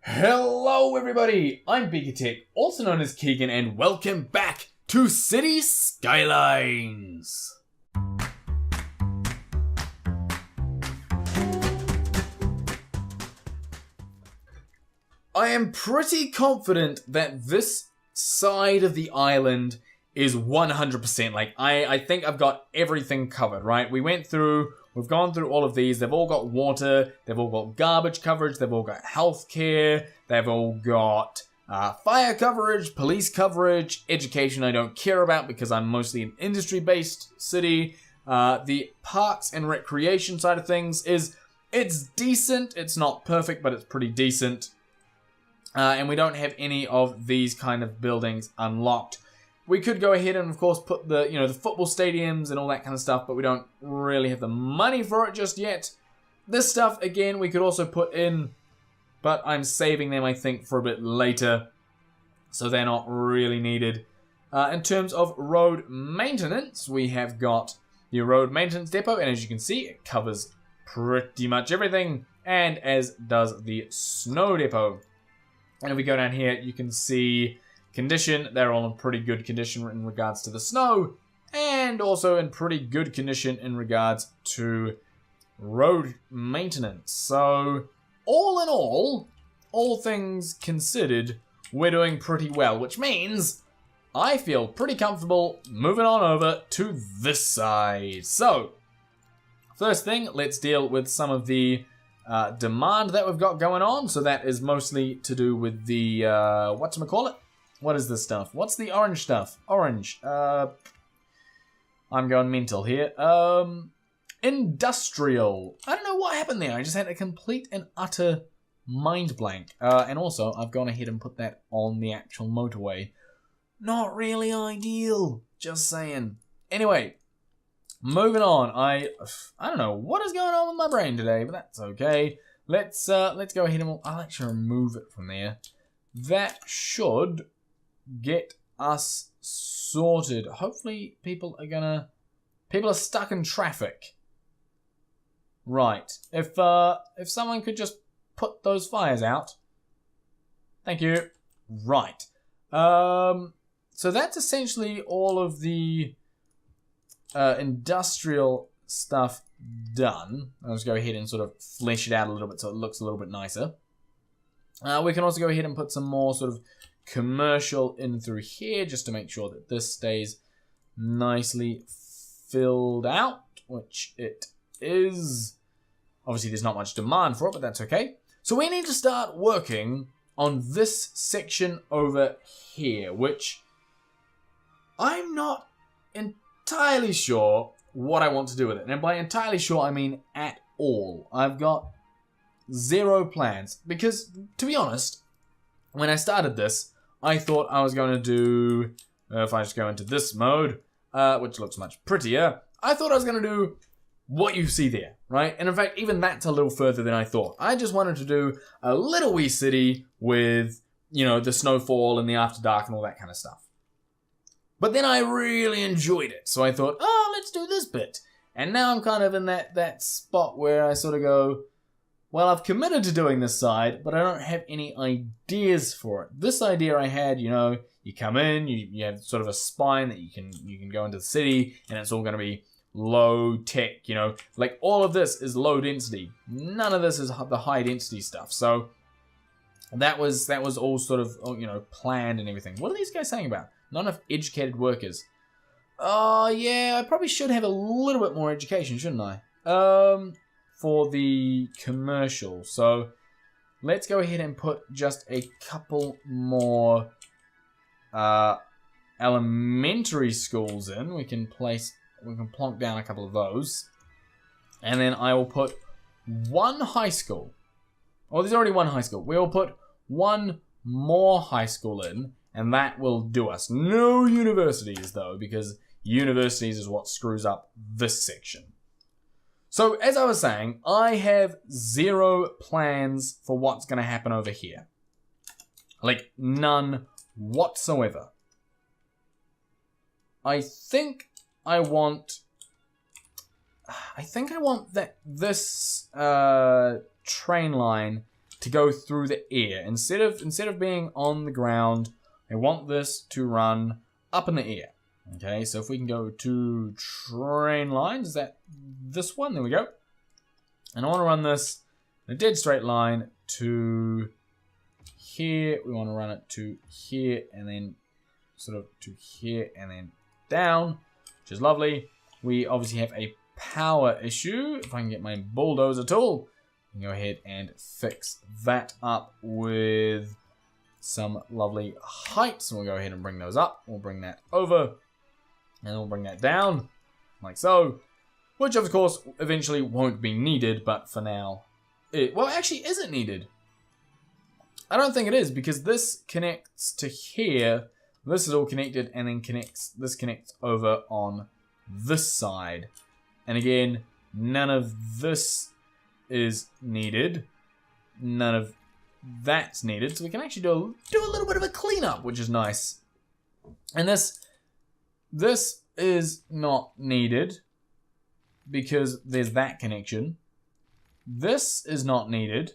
Hello everybody, I'm BeakerTeck, also known as Keegan, and welcome back to Cities Skylines. I am pretty confident that this side of the island is 100%. I think I've got everything covered, right? We've gone through all of these. They've all got water. They've all got garbage coverage. They've all got healthcare. They've all got fire coverage, police coverage, education I don't care about because I'm mostly an industry-based city. The parks and recreation side of things it's decent. It's not perfect, but it's pretty decent. And we don't have any of these kind of buildings unlocked. We could go ahead and, of course, put the football stadiums and all that kind of stuff, but we don't really have the money for it just yet. This stuff, again, we could also put in, but I'm saving them, I think, for a bit later, so they're not really needed. In terms of road maintenance, we have got the road maintenance depot, and as you can see, it covers pretty much everything, and as does the snow depot. And if we go down here, you can see condition. They're all in pretty good condition in regards to the snow, and also in pretty good condition in regards to road maintenance. So, all in all things considered, we're doing pretty well, which means I feel pretty comfortable moving on over to this side. So, first thing, let's deal with some of the demand that we've got going on. So that is mostly to do with the, whatchamacallit? What is this stuff? What's the orange stuff? Orange. I'm going mental here. Industrial. I don't know what happened there. I just had a complete and utter mind blank. And also, I've gone ahead and put that on the actual motorway. Not really ideal. Just saying. Anyway, moving on. I don't know what is going on with my brain today, but that's okay. Let's go ahead and I'll actually remove it from there. That should get us sorted. Hopefully people are stuck in traffic. Right. If someone could just put those fires out. Thank you. Right. So that's essentially all of the industrial stuff done. I'll just go ahead and sort of flesh it out a little bit so it looks a little bit nicer. We can also go ahead and put some more sort of commercial in through here just to make sure that this stays nicely filled out, which it is. Obviously, there's not much demand for it, but that's okay. So we need to start working on this section over here, which I'm not entirely sure what I want to do with it. And by entirely sure, I mean at all. I've got zero plans. Because, to be honest, when I started this, I thought I was going to do, if I just go into this mode, which looks much prettier, I thought I was going to do what you see there, right? And in fact, even that's a little further than I thought. I just wanted to do a little wee city with, the snowfall and the after dark and all that kind of stuff. But then I really enjoyed it, so I thought, let's do this bit. And now I'm kind of in that spot where I sort of go, well, I've committed to doing this side, but I don't have any ideas for it. This idea I had, you come in, you have sort of a spine that you can go into the city, and it's all going to be low tech, like all of this is low density. None of this is the high density stuff. So that was all sort of, planned and everything. What are these guys saying about? Not enough educated workers. Oh, yeah, I probably should have a little bit more education, shouldn't I? For the commercial. So let's go ahead and put just a couple more elementary schools in. We can plonk down a couple of those. And then I will put one high school. Oh, there's already one high school. We will put one more high school in, and that will do us. No universities, though, because universities is what screws up this section. So, as I was saying, I have zero plans for what's going to happen over here. Like, none whatsoever. I think I want that this train line to to go through the air. Instead of being on the ground, I want this to run up in the air. Okay, so if we can go to train lines, is that this one? There we go. And I want to run this in a dead straight line to here. We want to run it to here and then sort of to here and then down, which is lovely. We obviously have a power issue. If I can get my bulldozer tool, I can go ahead and fix that up with some lovely heights. We'll go ahead and bring those up. We'll bring that over and we'll bring that down like so, which of course eventually won't be needed, but for now well, actually isn't needed. I don't think it is, because this connects to here. This is all connected, and then this connects over on this side. And again, none of this is needed. None of that's needed. So we can actually do a little bit of a cleanup, which is nice. And this is not needed because there's that connection. This is not needed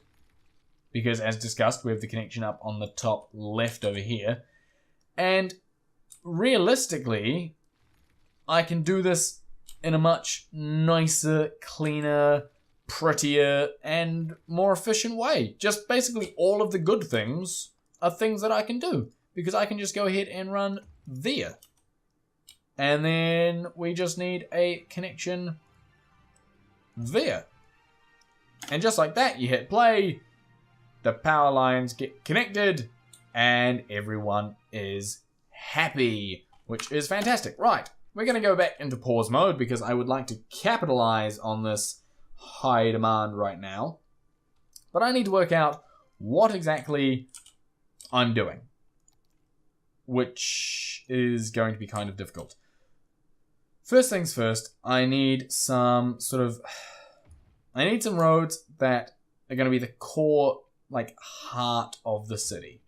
because, as discussed, we have the connection up on the top left over here. And realistically, I can do this in a much nicer, cleaner, prettier, and more efficient way. Just basically all of the good things are things that I can do, because I can just go ahead and run there. And then we just need a connection there. And just like that, you hit play, the power lines get connected, and everyone is happy, which is fantastic. Right, we're going to go back into pause mode because I would like to capitalize on this high demand right now. But I need to work out what exactly I'm doing, which is going to be kind of difficult. First things first, I need some roads that are going to be the core, like, heart of the city.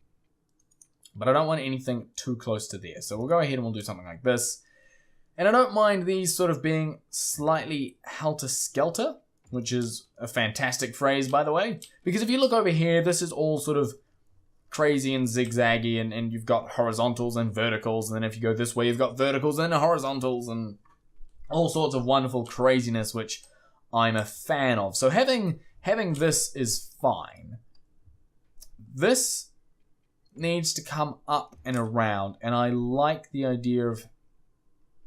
But I don't want anything too close to there. So we'll go ahead and we'll do something like this. And I don't mind these sort of being slightly helter-skelter, which is a fantastic phrase, by the way. Because if you look over here, this is all sort of crazy and zigzaggy, and you've got horizontals and verticals. And then if you go this way, you've got verticals and horizontals and all sorts of wonderful craziness, which I'm a fan of. So having this is fine. This needs to come up and around, and I like the idea of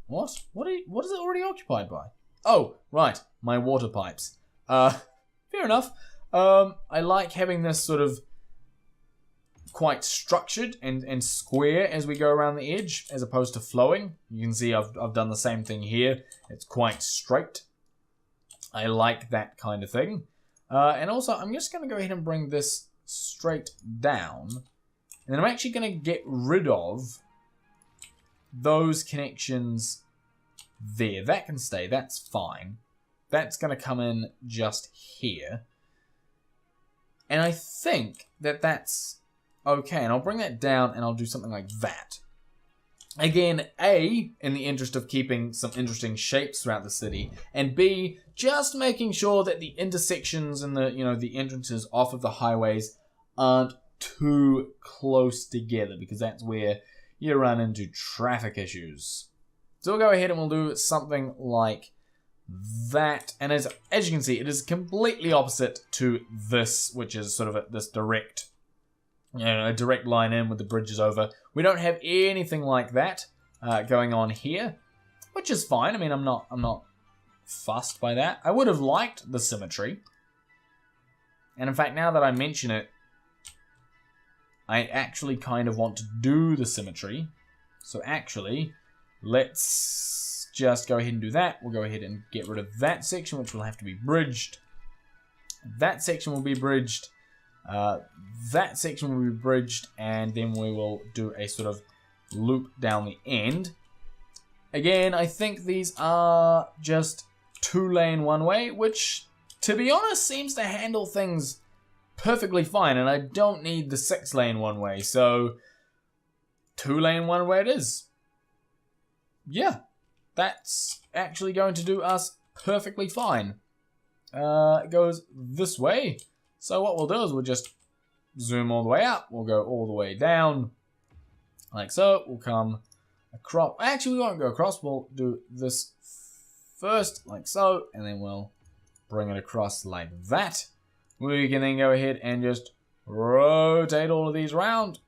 what is it already occupied by? Oh, right, my water pipes. Fair enough. I like having this sort of quite structured and square as we go around the edge, as opposed to flowing. You can see I've done the same thing here. It's quite straight. I like that kind of thing. And also, I'm just going to go ahead and bring this straight down. And then I'm actually going to get rid of those connections there. That can stay. That's fine. That's going to come in just here. And I think that that's okay. And I'll bring that down and I'll do something like that. Again, A, in the interest of keeping some interesting shapes throughout the city, and B, just making sure that the intersections and the entrances off of the highways aren't too close together, because that's where you run into traffic issues. So we'll go ahead and we'll do something like that. And as you can see, it is completely opposite to this, which is sort of this direct, a direct line in with the bridges over. We don't have anything like that going on here, which is fine. I mean, I'm not fussed by that. I would have liked the symmetry. And in fact, now that I mention it, I actually kind of want to do the symmetry. So actually, let's just go ahead and do that. We'll go ahead and get rid of that section, which will have to be bridged. That section will be bridged. That section will be bridged, and then we will do a sort of loop down the end. Again, I think these are just 2-lane one-way, which, to be honest, seems to handle things perfectly fine, and I don't need the 6-lane one-way, so 2-lane one-way it is. Yeah, that's actually going to do us perfectly fine. It goes this way, so what we'll do is we'll just zoom all the way up. We'll go all the way down. Like so. We'll come across. Actually, we won't go across. We'll do this first, like so. And then we'll bring it across like that. We can then go ahead and just rotate all of these around.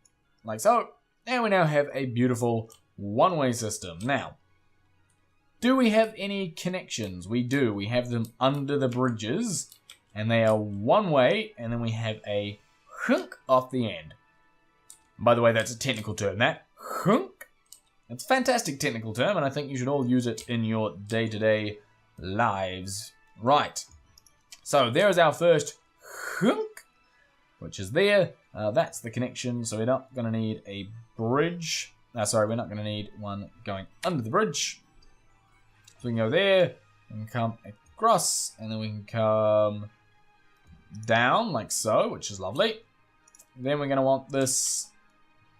Like so. And we now have a beautiful one-way system. Now, do we have any connections? We do. We have them under the bridges. And they are one way. And then we have a hunk off the end. By the way, that's a technical term. That hunk. It's a fantastic technical term. And I think you should all use it in your day-to-day lives. Right. So there is our first hunk. Which is there. That's the connection. So we're not going to need a bridge. Sorry, we're not going to need one going under the bridge. So we can go there, and come across, and then we can come down like so, which is lovely. Then we're going to want this,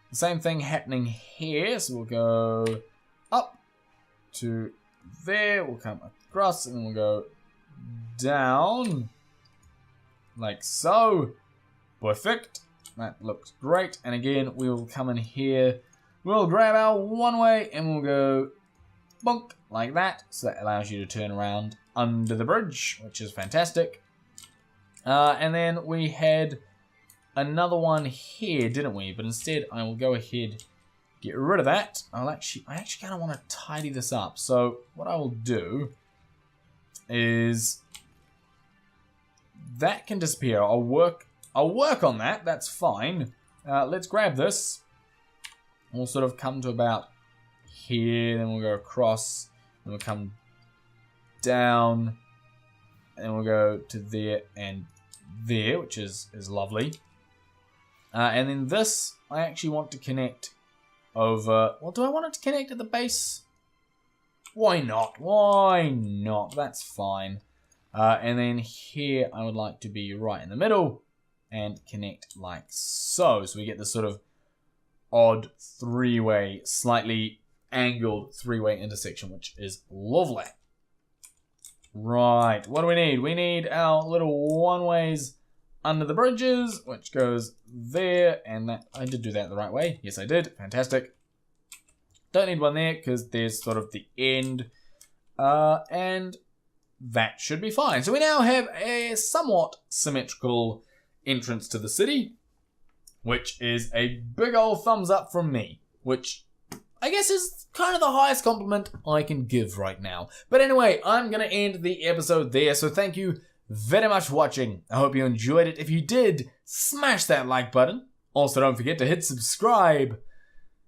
the same thing happening here. So we'll go up to there, we'll come across, and then we'll go down like so. Perfect. That looks great. And again, we'll come in here, we'll grab our one way, and we'll go bonk like that. So that allows you to turn around under the bridge, which is fantastic. And then we had another one here, didn't we? But instead, I will go ahead, get rid of that. I actually kind of want to tidy this up. So what I will do is that can disappear. I'll work on that. That's fine. Let's grab this. We'll sort of come to about here, then we'll go across, and we'll come down, and we'll go to there and there, which is lovely. And then this, I actually want to connect over. Well, do I want it to connect at the base? Why not? Why not? That's fine. And then here, I would like to be right in the middle and connect like so. So we get this sort of odd three-way, slightly angled three-way intersection, which is lovely. Right, what do we need? We need our little one-ways under the bridges, which goes there, and that, I did do that the right way. Yes, I did. Fantastic. Don't need one there, because there's sort of the end, and that should be fine. So we now have a somewhat symmetrical entrance to the city, which is a big old thumbs up from me, which I guess is kind of the highest compliment I can give right now. But anyway, I'm going to end the episode there, so thank you very much for watching. I hope you enjoyed it. If you did, smash that like button. Also, don't forget to hit subscribe,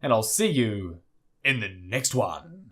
and I'll see you in the next one.